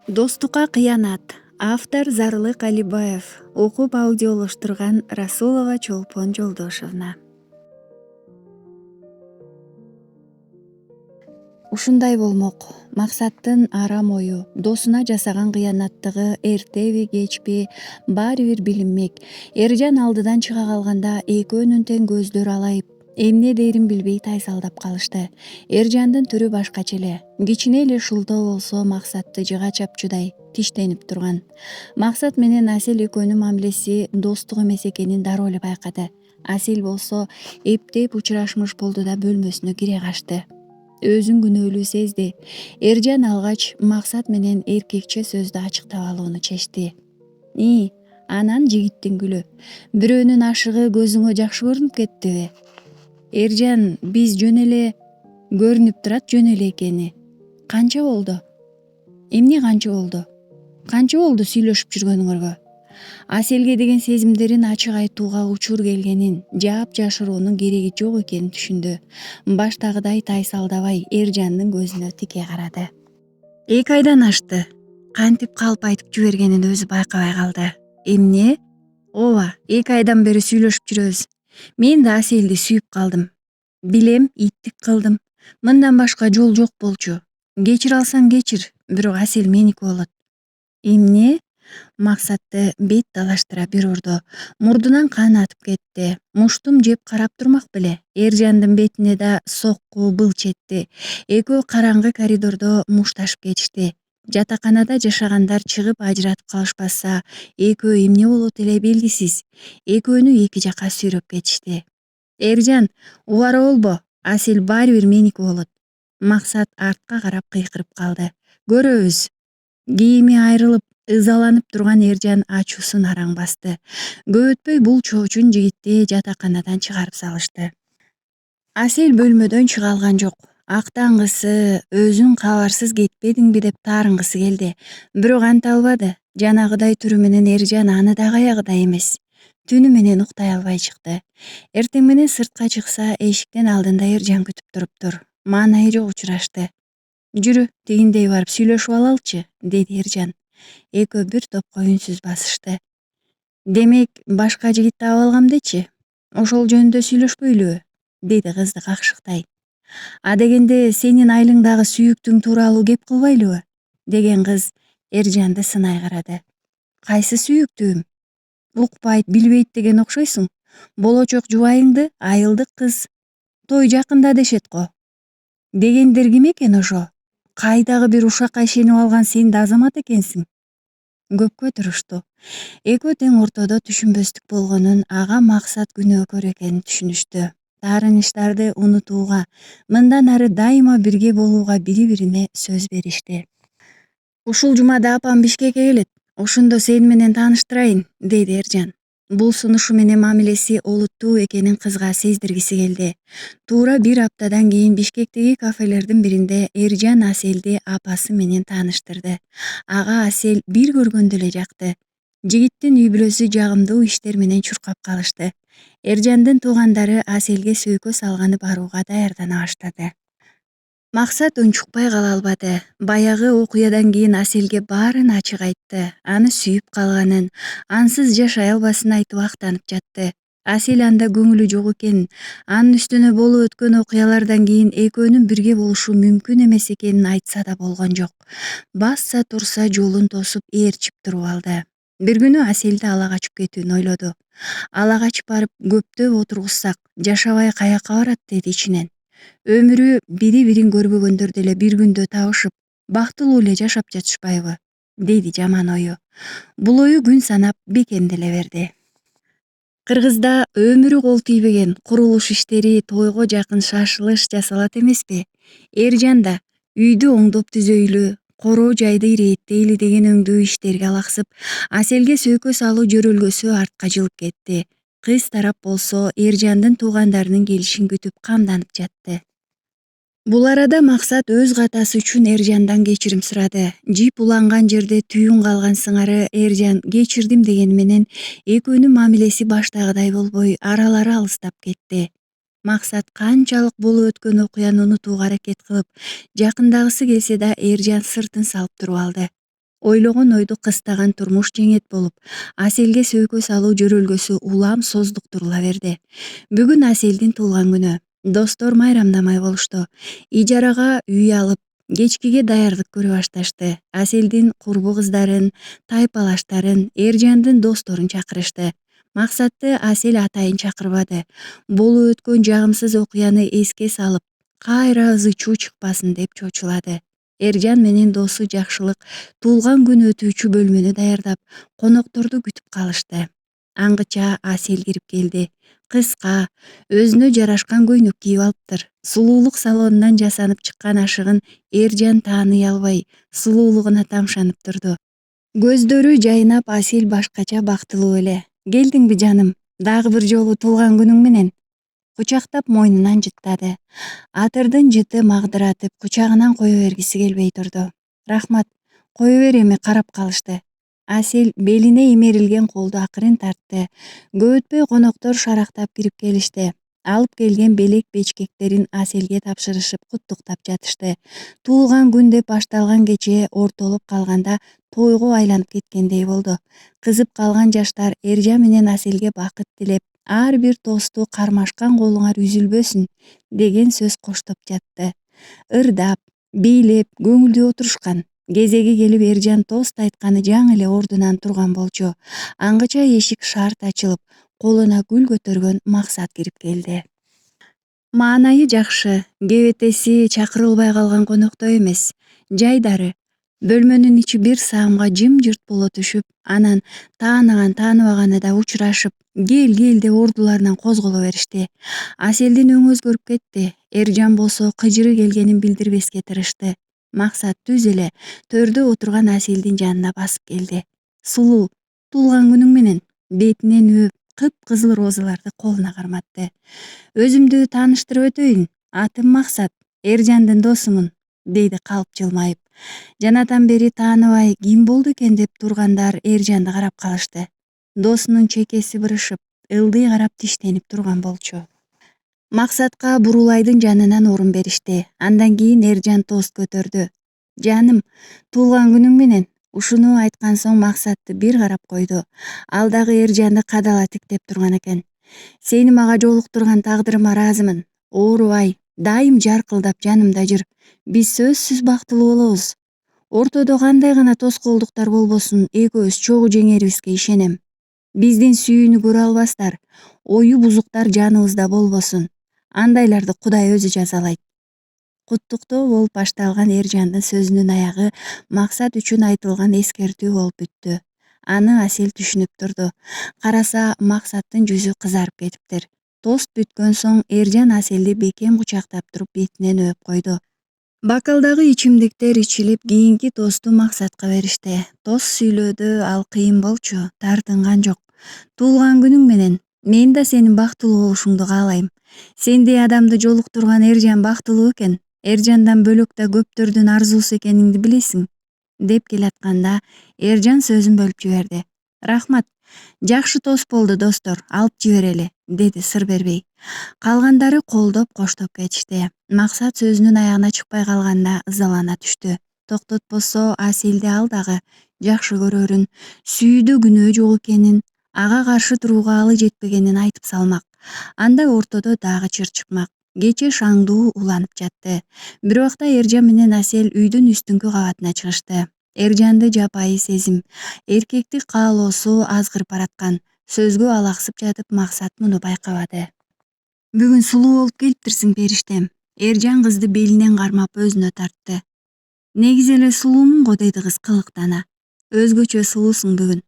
Достукка кыянат. Автор Зарлык Алибаев. Окуп аудиолоштурган Расулова Чолпон Жолдошовна. Ушундай болмок. Максаттын арам ою, досуна жасаган кыянаттыгы эртеби кечпи баары бир билинмек. Эржан алдыдан чыга калганда экөөнүн тең көздөрү алайып, эмне дээрин билбей тайсалдап калышты. Эржандын түрү башкача эле. Кичине эле шултоо болсо Максатты жыга чапчудай тиштенип турган. Максат менен Асель экөөнүн мамилеси достук эмес экенин дароо эле байкады. Асель болсо эптеп учурашмыш болду да бөлмөсүнө кире качты. Өзүн күнөөлүү сезди. Эржан алгач Максат менен эркекче сөздү ачыктап алууну чечти. Анан жигиттин гүлү. Бирөөнүн ашыгы көзүңө жакшы көрүнүп кеттиби? Эржан, биз жөн эле көрүнүп турат жөн эле экени. Канча болду? Эмне канча болду? Канча болду сүйлөшүп жүргөнүңөргө? Аселге деген сезимдерин ачык айтууга учур келгенин, жаап-жашыруунун кереги жок экенин түшүндү. Баштагыдай тайсалдабай Эржандын көзүнө тике карады. 2 айдан ашты. Кантип калп айтып жибергенин өзү байкабай калды. Эмне? Ооба, 2 айдан бери сүйлөшүп жүрөбүз. Мен да Аселди сүйүп калдым. Билем, иттик кылдым. Мындан башка жол жок болчу. Кечире алсаң кечир, бирок Асель меники болот. Эмне? Максатты бет талаштыра бир урду. Мурдунан кан атып кетти. Муштум жеп карап турмак беле. Эржандын бетине да сокку былч этти. Экөө караңгы коридордо мушташып кетишти. Жатаканада жашагандар чыгып ажыратып калышпаса, экөө эмне болот эле белгисиз. Экөөнү эки жакка сүйрөп кетишти. Эржан, убара болбо. Асель баары бир меники болот. Максат артка карап кыйкырып калды. Көрөбүз. Кийими айрылып ызаланып турган Эржан ачуусун араң басты. Көп өтпөй бул чоочун жигитти жатаканадан чыгарып салышты. Асель бөлмөдөн чыга алган жок. Актаңгысы, өзүн кабарсыз кетпедиңби деп таарынгысы келди. Бирок анта албады. Жанагыдай түрү менен Эржан аны да каягыдай эмес. Түнү менен уктай албай чыкты. Эртең менен сыртка чыкса, эшиктин алдында Эржан күтүп туруптур. Маанайы жок учурашты. Жүрү, тигиндей барып сүйлөшүп алалычы, деди Эржан. Экөө бир топко үнсүз басышты. Демек, башка жигит таап алгам дечи. Ошол жөнүндө сүйлөшпөйлүбү? Деди кызды какшыктай. Адегенде сенин айылыңдагы сүйүктүң тууралуу кеп кылбайлыбы? Деген кыз Эржанды сынай карады. Кайсы сүйүктүүм? Укпайт, билбейт деген окшойсуң. Болочок жубайыңды айылдык кыз той жакында дешет го. Дегендер ким экен ошо? Кайдагы бир ушакка ишенип алган сен да азамат экенсиң. Көпкө турушту. Экөө тең ортодо түшүнбөстүк болгонун, ага Максат күнөөкөр экенин түшүнүштү. Таарынычтарды унутууга, мындан ары дайыма бирге болууга бири-бирине сөз беришти. Ушул жумада апам Бишкекке келет. Ошондо сени менен тааныштырайын, деди Эржан. Бул сунушу менен мамилеси олуттуу экенин кызга сездиргиси келди. Туура 1 аптадан кийин Бишкектеги кафелердин биринде Эржан Аселди апасы менен тааныштырды. Ага Асель бир көргөндө эле жакты. Жигиттин үй бүлөсү жагымдуу иштер менен чуркап калышты. Эржандын туугандары Аселге сөйкө салганы барууга даярдана баштады. Максат унчукпай кала албады. Баягы окуядан кийин Аселге баарын ачык айтты. Аны сүйүп калганын, ансыз жашай албасын айтып актанып жатты. Асель анда көңүлү жок экенин, анын үстүнө болуп өткөн окуялардан кийин экөөнүн бирге болушу мүмкүн эмес экенин айтса да болгон жок. Басса турса жолун тосуп ээрчип туруп алды. Бир күнү Аселди ала качып кетүүнү ойлоду. Ала качып барып көптөп отургузсак, жашабай каяка барат деди ичинен. Өмүрү бири-бирин көрбөгөндөр деле бир күндө табышып, бактылуу эле жашап жатышпайбы, деди жаман ою. Бул ою күн санап бекемделе берди. Кыргызда өмүрү кол тийбеген курулуш иштери тойго жакын шашылыш жасалат эмеспи? Эржан да үйдү оңдоп түзөйлү, короо жайды ирээттейли деген өңдүү иштерге алаксып, Аселге сөйкө салуу жөрөлгөсү артка жылып кетти. Кыз тарап болсо Эржандын туугандарынын келишин күтүп камданып жатты. Бул арада Максат өз катасы үчүн Эржандан кечирим сурады. Жип уланган жерде түйүн калган сыңары Эржан кечирдим дегени менен экөөнүн мамилеси баштагыдай болбой, аралары алыстап кетти. Максат канчалык болуп өткөн окуяны унутууга аракет кылып, жакындагысы келсе да Эржан сыртын салып туруп алды. ойлогон ойду кыстаган турмуш жеңет болуп, Аселге сөйкө салуу жөрөлгөсү улам создуктурула берди. Бүгүн Аселдин туулган күнү. Достор майрамдамай болушту. Ижарага үй алып, кечкиге даярдык көрө башташты. Аселдин курбу кыздарын, тайпалаштарын, Эржандын досторун чакырышты. Максатты Асел атайын чакырбады. Болуп өткөн жагымсыз окуяны эске салып, кайра ызы чуу чыкпасын деп чочулады. Эржан менен досу жакшылык туулган күн өтүүчү бөлмөнү даярдап, конокторду күтүп калышты. Аңгыча Асел кирип келди. Кыска, өзүнө жарашкан көйнөк кийип алыптыр. Сулуулук салонунан жасанып чыккан ашыгын Эржан тааный албай, сулуулугуна тамшанып турду. Көздөрү жайнап, Асел башкача бактылуу эле. Келдиңби жаным, дагы бир жолу туулган күнүң менен. Кучактап мойнунан жыттады. Атырдын жыты магдыратып, кучагынан кое бергиси келбей турду. Рахмат, кое бер, эми карап калышты. Асел белине имерилген колду акырын тартты. Көп өтпөй коноктор шарактап кирип келишти. Алып келген белек бечкектерин Аселге тапшырышып куттуктап жатышты. Туулган күн деп башталган кече ортолуп калганда тойго айланып кеткендей болду. Кызып калган жаштар Эржан менен Аселге бакыт тилеп, ар бир тосту кармашкан колуңар үзүлбөсүн деген сөз коштоп жатты. Ырдап, бийлеп, көңүлдүү отурушкан. Кезеги келип Эржан тост айтканы жаңы эле ордунан турган болчу. Аңгыча эшик шарт ачылып, колуна гүл көтөргөн Максат кирип келди. Маанайы жакшы, кебетеси чакырылбай калган коноктой эмес. Жайдары. Бөлмөнүн ичи бир саамга жымжырт боло түшүп, анан тааныган тааныбаганы да учурашып, кел деп ордуларынан козголо беришти. Аселдин өңү өзгөрүп кетти. Эржан болсо кыжыры келгенин билдирбеске тырышты. Максат түз эле төрдө отурган Аселдин жанына басып келди. Сулуу, туулган күнүң менен. Бетинен өөп, кыпкызыл розаларды колуна карматты. Өзүмдү тааныштырып өтөйүн. Атым Максат, Эржандын досумун, дейди калп жылмайып. Жанатан бери тааныбай ким болду экен деп тургандар Эржанды карап калышты. Досунун чекеси бырышып, ылдый карап тиштенип турган болчу. Максатка Бурулайдын жанынан орун беришти. Андан кийин Эржан тост көтөрдү. Жаным, туулган күнүң менен. Ушуну айткан соң Максатты бир карап койду. Ал дагы Эржанды кадала тиктеп турган экен. Сени мага жолуктурган тагдырыма ыраазымын. Оорубай, дайым жаркылдап жанымда жүр. Биз сөзсүз бактылуу болобуз. Ортодо кандай гана тоскоолдуктар болбосун, экөөбүз чогуу жеңерибизге ишенем. Биздин сүйүүнү көрө албастар, ою бузуктар жаныбызда болбосун. Андайларды Кудай өзү жазалайт. Куттуктоо болуп башталган Эржандын сөзүнүн аягы Максат үчүн айтылган эскертүү болуп бүттү. Аны Асел түшүнүп турду. Караса, Максаттын жүзү кызарып кетиптир. Тост бүткөн соң Эржан Аселди бекем кучактап туруп бетинен өөп койду. Бакалдагы ичимдиктер ичилип, кийинки тосту Максатка беришти. Тост сүйлөдү, ал кыйын болчу, тартынган жок. Туулган күнүң менен. Мен да сенин бактылуу болушуңду каалайм. Сендей адамды жолуктурган Эржан бактылуу экен. Эржандан бөлөк да көптөрдүн арзуусу экениңди билесиң. Деп келатканда Эржан сөзүн бөлүп жиберди. Рахмат. Жакшы тост болду, достор, алып жиберели, деди сыр бербей. Калгандары колдоп коштоп кетишти. Максат сөзүнүн аягына чыкпай калганда ызалана түштү. Токтотпосо Аселди ал дагы жакшы көрөрүн, сүйүүдө күнөө жок экенин, ага каршы турууга алы жетпегенин айтып салмак. Анда ортодо дагы чыр чыкмак. Кече шаңдуу уланып жатты. Бир убакта Эржан менен Асел үйдүн үстүңкү кабатына чыгышты. Эржанды жапайы сезим, эркектик каалоосу азгырып бараткан. Сөзгө алаксып жатып Максат муну байкабады. Бүгүн сулуу болуп келиптирсиң, периштем. Эржан кызды белинен кармап өзүнө тартты. Негизи эле сулуумун го, деди кыз кылыктана. Өзгөчө сулуусуң бүгүн.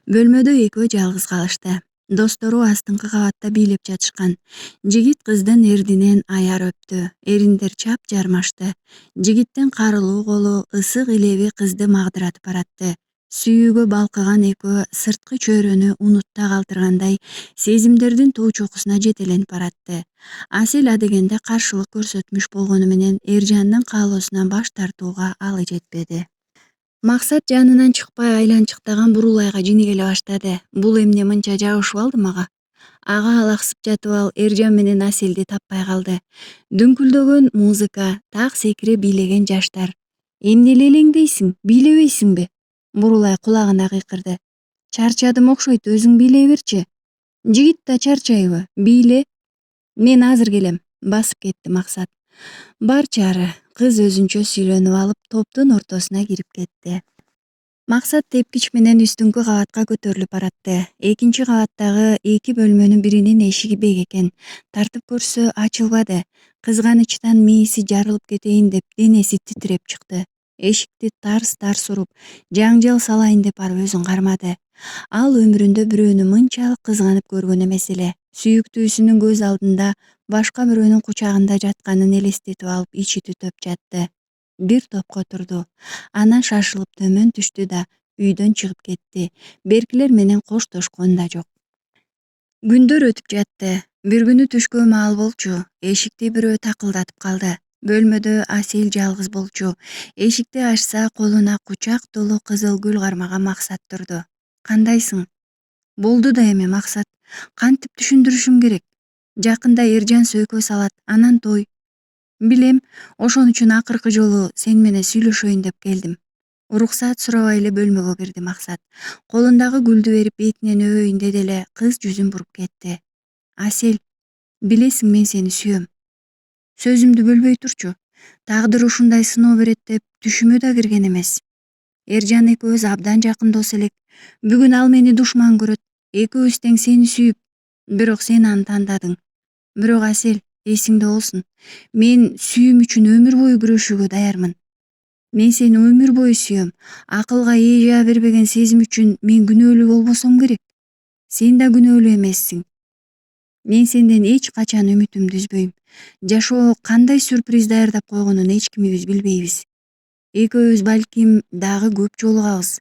Бөлмөдө экөө жалгыз калышты. Достору астыңкы кабатта бийлеп жатышкан. Жигит кыздын эрдинен аяр өптү. Эриндер чап жармашты. Жигиттин карылуу колу, ысык илеби кызды магдыратып баратты. Сүйүүгө балкыган экөө сырткы чөйрөнү унутта калтыргандай сезимдердин тоо чокусуна жетеленип баратты. Асел адегенде каршылык көрсөтмүш болгону менен Эржандын каалоосунан баш тартууга алы жетпеди. Максат жанынан чыкпай айланчыктаган Бурулайга жинигеле баштады. Бул эмне мынча жабышып алды мага? Ага алаксып жатып ал Эржан менен Аселди таппай калды. Дүңкүлдөгөн музыка, так секире бийлеген жаштар. Эмне эле элеңдейсиң, бийлебейсиңби? бурулай кулагына кыйкырды. Чарчадым окшойт, өзүң бийлей берчи. Жигит да чарчайбы, бийле. Мен азыр келем, басып кетти Максат. Бар чары, кыз өзүнчө сүйлөнүп алып топтун ортосуна кирип кетти. Максат тепкич менен үстүңкү кабатка көтөрүлүп баратты. Экинчи кабаттагы 2 бөлмөнүн биринин эшиги бек экен. Тартып көрсө ачылбады. Кызганычтан мээси жарылып кетейин деп денеси титиреп чыкты. Эшикти тарс-тарс уруп, жаңжал салайын деп барып өзүн кармады. Ал өмүрүндө бирөөнү мынчалык кызганып көргөн эмес эле. Сүйүктүүсүнүн көз алдында башка бирөөнүн кучагында жатканын элестетип алып ичи түтөп жатты. Бир топко турду. Анан шашылып төмөн түштү да үйдөн чыгып кетти. Беркилер менен коштошкон да жок. Күндөр өтүп жатты. Бир күнү түшкө маал болчу. Эшикти бирөө такылдатып калды. Бөлмөдө Асель жалгыз болчу. Эшикти ачса, колуна кучак толу кызыл гүл кармаган Максат турду. Кандайсың? Болду да эми Максат. Кантип түшүндүрүшүм керек? Жакында Эржан сөйкө салат, анан той. Билем, ошон үчүн акыркы жолу сен менен сүйлөшөйүн деп келдим. Уруксаат сурабай эле бөлмөгө кирди Максат. Колундагы гүлдү берип бетинен өбөйүн деди эле кыз жүзүн буруп кетти. Асель, билесиң, мен сени сүйөм. Сөзүмдү бөлбөй турчу. Тагдыр ушундай сыноо берет деп түшүмө да кирген эмес. Эржан экөөбүз абдан жакын дос элек. Бүгүн ал мени душман көрөт. Экөөбүз тең сени сүйүп, бирок сен аны тандадың. Бирок Асель, эсиңде болсун. Мен сүйүүм үчүн өмүр бою күрөшүүгө даярмын. Мен сени өмүр бою сүйөм. Акылга ээ бербеген сезим үчүн мен күнөөлүү болбосом керек. Сен да күнөөлүү эмессиң. Мен сенден эч качан үмүтүмдү үзбөйм. Жашоо кандай сюрприз даярдап койгонун эч кимибиз билбейбиз. Экөөбүз балким дагы көп жолугабыз.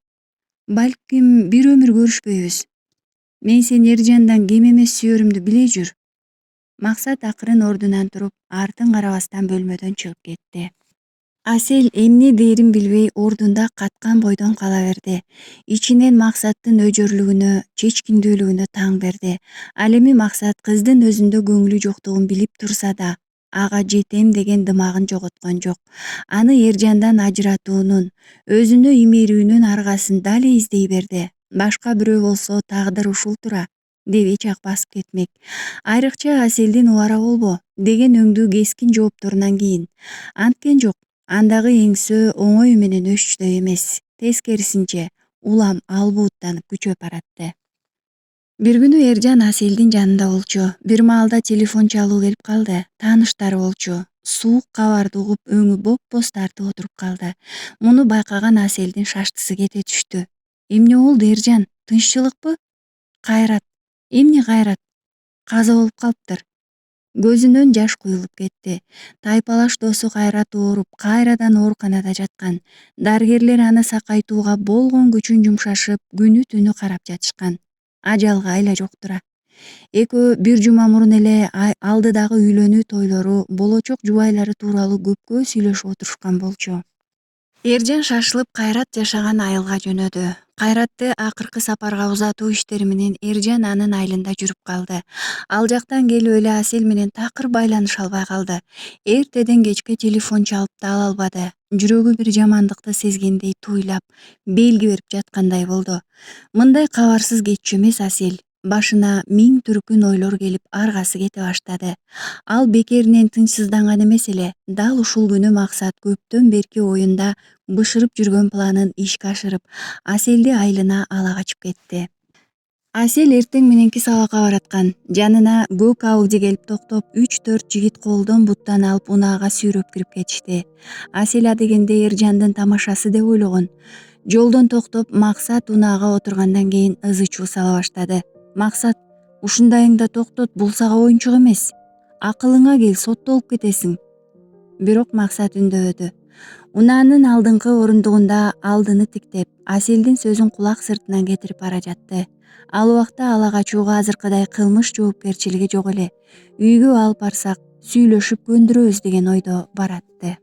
Балким бир өмүр көрүшпөйбүз. Мен сени Эржандан кем эмес сүйөрүмдү биле жүр. Максат акырын ордунан туруп, артын карабастан бөлмөдөн чыгып кетти. Асель эмне дээрин билбей ордунда каткан бойдон кала берди. Ичинен Максаттын өжөрлүгүнө, чечкиндүүлүгүнө таң берди. Ал эми Максат кыздын өзүндө көңүлү жоктугун билип турса да, ага жетем деген дымагын жоготкон жок. Аны Эржандан ажыратуунун, өзүнө имерүүнүн аргасын дали издей берди. Башка бирөө болсо тагдыр ушул тура деп эч ак басып кетмек. Айрыкча Аселдин убара болбо деген өңдүү кескин жоопторунан кийин. Анткен жок. Андагы эңсөө оңой менен өччүдөй эмес. Тескерисинче, улам албууттанып күчөп баратты. Бир күнү Эржан Аселдин жанында болчу. Бир маалда телефон чалуу келип калды. Тааныштары болчу. Суук кабарды угуп өңү боп-боз тартып отуруп калды. Муну байкаган Аселдин шаштысы кете түштү. Эмне болду, Эржан? Тынччылыкпы? Кайрат. Эмне Кайрат? Каза болуп калыптыр. Көзүнөн жаш куюлуп кетти. Тайпалаш досу Кайрат ооруп, кайрадан ооруканада жаткан. Дарыгерлер аны сакайтууга болгон күчүн жумшашып, күнү түнү карап жатышкан. Ажалга айла жок тура. Экөө бир жума мурун эле алдыдагы үйлөнүү тойлору, болочок жубайлары тууралуу көпкө сүйлөшүп отурушкан болчу. Эржан шашылып Кайрат жашаган айылга жөнөдү. Кайратты акыркы сапарга узатуу иштери менен Эржан анын айылында жүрүп калды. Ал жактан келип эле Асель менен такыр байланыша албай калды. Эртеден кечке телефон чалып да ала албады. Жүрөгү бир жамандыкты сезгендей туйлап, белги берип жаткандай болду. Мындай кабарсыз кетчү эмес Асель. Башына миң түркүн ойлор келип, аргасы кете баштады. Ал бекеринен тынчсызданган эмес эле. Дал ушул күнү Максат көптөн берки оюнда бышырып жүргөн планын ишке ашырып, Асельди айылына ала качып кетти. Асель эртең мененки сабакка бараткан. Жанына көк Ауди келип токтоп, 3-4 жигит колдон буттан алып унаага сүйрөп кирип кетишти. Асель адегенде Эржандын тамашасы деп ойлогон. Жолдон токтоп, Максат унаага отургандан кийин ызы чуу сала баштады. Максат, ушундайыңда токтот, бул сага оюнчук эмес. Акылыңа кел, соттолуп кетесиң. Бирок Максат үндөбөдү. Унаанын алдыңкы орундугунда алдыны тиктеп, Асельдин сөзүн кулак сыртынан кетирип бара жатты. Ал убакта ала качууга азыркыдай кылмыш жоопкерчилиги жок эле. Үйгө алып барсак, сүйлөшүп көндүрөбүз деген ойдо баратты.